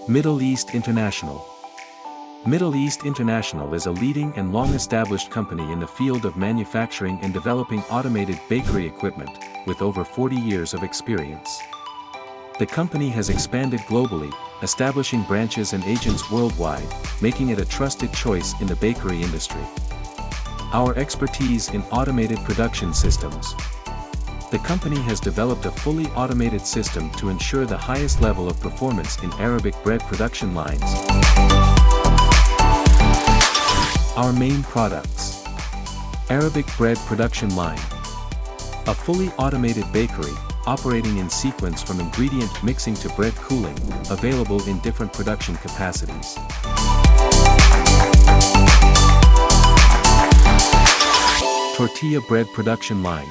Middle East International. Middle East International is a leading and long-established company in the field of manufacturing and developing automated bakery equipment, with over 40 years of experience. The company has expanded globally, establishing branches and agents worldwide, making it a trusted choice in the bakery industry. Our expertise in automated production systems. The company has developed a fully automated system to ensure the highest level of performance in Arabic bread production lines. Our main products. Arabic bread production line. A fully automated bakery, operating in sequence from ingredient mixing to bread cooling, available in different production capacities. Tortilla bread production line.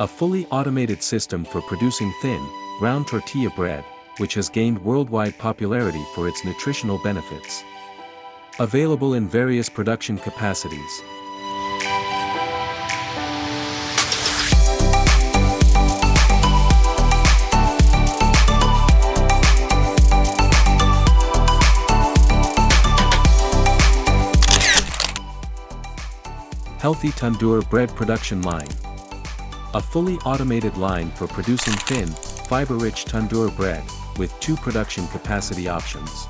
A fully automated system for producing thin, round tortilla bread, which has gained worldwide popularity for its nutritional benefits. Available in various production capacities. Healthy tandoor bread production line. A fully automated line for producing thin, fiber-rich tandoor bread, with 2 production capacity options.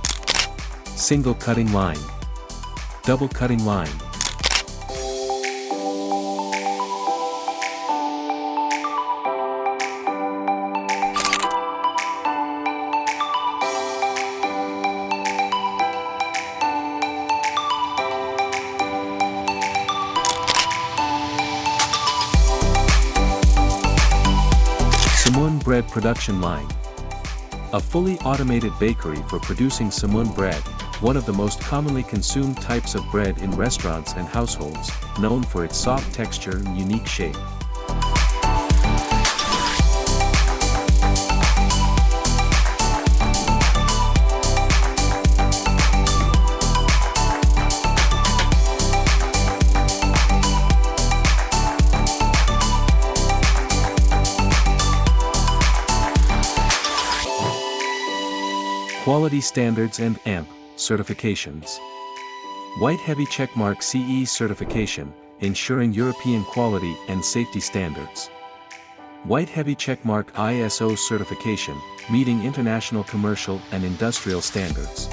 Single cutting line. Double cutting line. Samoon bread production line. A fully automated bakery for producing samoon bread, one of the most commonly consumed types of bread in restaurants and households, known for its soft texture and unique shape. Quality standards and AMP certifications. White Heavy Checkmark CE certification, ensuring European quality and safety standards. White Heavy Checkmark ISO certification, meeting international commercial and industrial standards.